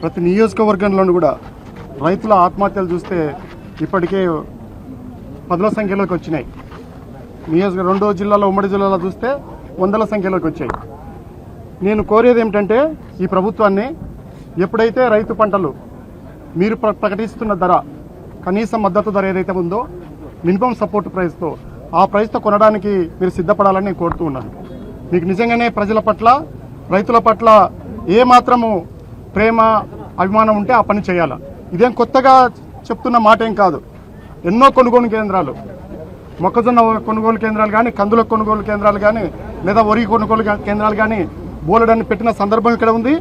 ప్రతి నియోజకవర్గంలోనూ కూడా రైతుల ఆత్మహత్యలు చూస్తే ఇప్పటికే 10ల సంఖ్యలోకి వచ్చినాయి. రెండో జిల్లాలో ఉమ్మడి జిల్లాలో చూస్తే 100ల సంఖ్యలోకి వచ్చాయి. నేను కోరేది ఏమిటంటే ఈ ప్రభుత్వాన్ని ఎప్పుడైతే రైతు పంటలు మీరు ప్రకటిస్తున్న ధర కనీస మద్దతు ధర ఏదైతే ఉందో మినిమం సపోర్ట్ ప్రైస్తో ఆ ప్రైస్తో కొనడానికి మీరు సిద్ధపడాలని నేను కోరుతూ ఉన్నాను. మీకు నిజంగానే ప్రజల పట్ల రైతుల పట్ల ఏ మాత్రము ప్రేమ అభిమానం ఉంటే ఆ పని చేయాలి. ఇదేం కొత్తగా చెప్తున్న మాట ఏం కాదు. ఎన్నో కొనుగోలు కేంద్రాలు, మొక్కజొన్న కొనుగోలు కేంద్రాలు కానీ, కందుల కొనుగోలు కేంద్రాలు కానీ, లేదా వరి కొనుగోలు కేంద్రాలు కానీ బోలెడన్ని పెట్టిన సందర్భం ఇక్కడ ఉంది.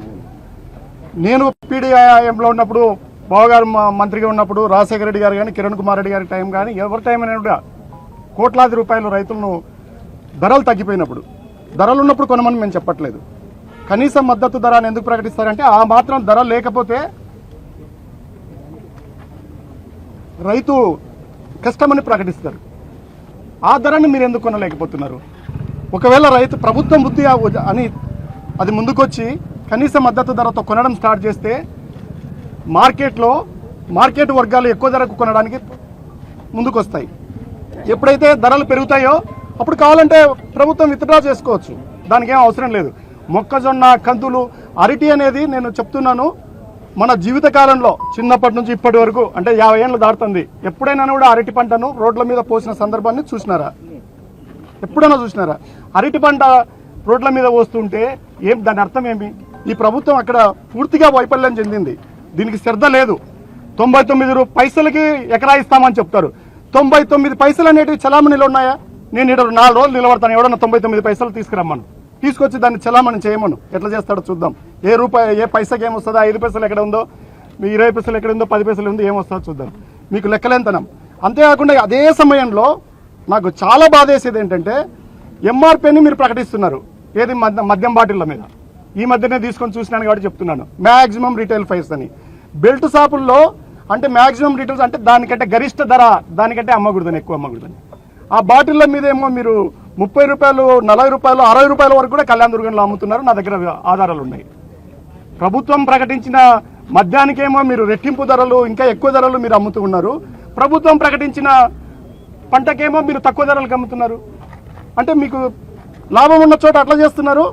నేను పీడీఐఎంలో ఉన్నప్పుడు, బావగారు మంత్రిగా ఉన్నప్పుడు రాజశేఖర రెడ్డి గారు కానీ, కిరణ్ కుమార్ రెడ్డి గారి టైం కానీ, ఎవరి టైం అయినా కూడా కోట్లాది రూపాయలు రైతులను ధరలు తగ్గిపోయినప్పుడు, ధరలు ఉన్నప్పుడు కొనమని మేము చెప్పట్లేదు. కనీస మద్దతు ధర అని ఎందుకు ప్రకటిస్తారంటే ఆ మాత్రం ధర లేకపోతే రైతు కష్టమని ప్రకటిస్తారు. ఆ ధరని మీరు ఎందుకు కొనలేకపోతున్నారు? ఒకవేళ రైతు ప్రభుత్వం బుద్ధి అని అది ముందుకొచ్చి కనీస మద్దతు ధరతో కొనడం స్టార్ట్ చేస్తే మార్కెట్ వర్గాలు ఎక్కువ ధరకు కొనడానికి ముందుకొస్తాయి. ఎప్పుడైతే ధరలు పెరుగుతాయో అప్పుడు కావాలంటే ప్రభుత్వం విత్డ్రా చేసుకోవచ్చు. దానికి ఏం అవసరం లేదు. మొక్కజొన్న, కందులు, అరటి అనేది నేను చెప్తున్నాను, మన జీవితకాలంలో చిన్నప్పటి నుంచి ఇప్పటి వరకు అంటే 50 ఏళ్ళు దాటుతుంది. ఎప్పుడైనా కూడా అరటి పంటను రోడ్ల మీద పోసిన సందర్భాన్ని చూసినారా? ఎప్పుడైనా చూసినారా? అరటి పంట రోడ్ల మీద పోస్తుంటే దాని అర్థం ఏమి? ఈ ప్రభుత్వం అక్కడ పూర్తిగా వైఫల్యం చెందింది. దీనికి శ్రద్ధ లేదు. 99 పైసలకి ఎకరా ఇస్తామని చెప్తారు. 99 పైసలు అనేటివి చలామణిలో ఉన్నాయా? నేను ఇక్కడ 4 రోజులు నిలబడతాను, ఎవడన్నా 99 పైసలు తీసుకురమ్మను, తీసుకొచ్చి దాన్ని చలామణి చేయమను. ఎట్లా చేస్తాడో చూద్దాం. ఏ పైసకి ఏమొస్తుందో, 5 పైసలు ఎక్కడ ఉందో, 20 పైసలు ఎక్కడ ఉందో, 10 పైసలు ఉందో, ఏమొస్తుందో చూద్దాం. మీకు లెక్కలేంతనం. అంతేకాకుండా అదే సమయంలో నాకు చాలా బాధేసేది ఏంటంటే ఎంఆర్పీని మీరు ప్రకటిస్తున్నారు. ఏది? మద్యం బాటిళ్ల మీద. ఈ మధ్యనే తీసుకొని చూసినాను కాబట్టి చెప్తున్నాను. మ్యాక్సిమం రీటైల్ ప్రైస్ అని బెల్ట్ షాపుల్లో అంటే మ్యాక్సిమం రీటైల్స్ అంటే దానికంటే గరిష్ట ధర దానికంటే అమ్మకూడదని, ఎక్కువ అమ్మకూడదని. ఆ బాటిళ్ల మీద ఏమో మీరు 30 రూపాయలు, 40 రూపాయలు, 60 రూపాయల వరకు కూడా కళ్యాణ దుర్గంలో అమ్ముతున్నారు. నా దగ్గర ఆధారాలు ఉన్నాయి. ప్రభుత్వం ప్రకటించిన మద్యానికేమో మీరు రెట్టింపు ధరలు, ఇంకా ఎక్కువ ధరలు మీరు అమ్ముతూ ఉన్నారు. ప్రభుత్వం ప్రకటించిన పంటకేమో మీరు తక్కువ ధరలకు అమ్ముతున్నారు. అంటే మీకు లాభం ఉన్న చోట అట్లా చేస్తున్నారు,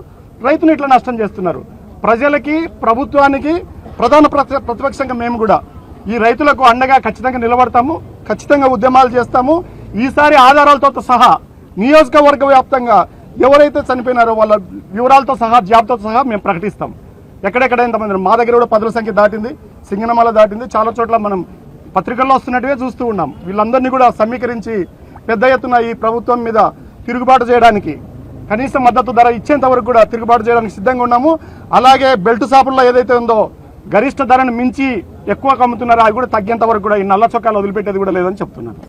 రైతుని ఇట్లా నష్టం చేస్తున్నారు. ప్రజలకి, ప్రభుత్వానికి ప్రధాన ప్రతిపక్షంగా మేము కూడా ఈ రైతులకు అండగా ఖచ్చితంగా నిలబడతాము, ఖచ్చితంగా ఉద్యమాలు చేస్తాము. ఈసారి ఆధారాలతో సహా నియోజకవర్గ వ్యాప్తంగా ఎవరైతే చనిపోయినారో వాళ్ళ వివరాలతో సహా, జాబ్తో సహా మేము ప్రకటిస్తాం. ఎక్కడెక్కడ ఎంతమంది, మా దగ్గర కూడా 10ల సంఖ్య దాటింది, సింగనమల దాటింది, చాలా చోట్ల మనం పత్రికల్లో వస్తున్నట్టుగా చూస్తూ ఉన్నాం. వీళ్ళందరినీ కూడా సమీకరించి పెద్ద ఎత్తున ఈ ప్రభుత్వం మీద తిరుగుబాటు చేయడానికి, కనీస మద్దతు ధర ఇచ్చేంత వరకు కూడా తిరుగుబాటు చేయడానికి సిద్ధంగా ఉన్నాము. అలాగే బెల్ట్ షాపుల్లో ఏదైతే ఉందో గరిష్ట ధరను మించి ఎక్కువ అమ్ముతున్నారో అది కూడా తగ్గేంత వరకు కూడా ఈ నల్ల చొక్కాలు వదిలిపెట్టేది కూడా లేదని చెప్తున్నాను.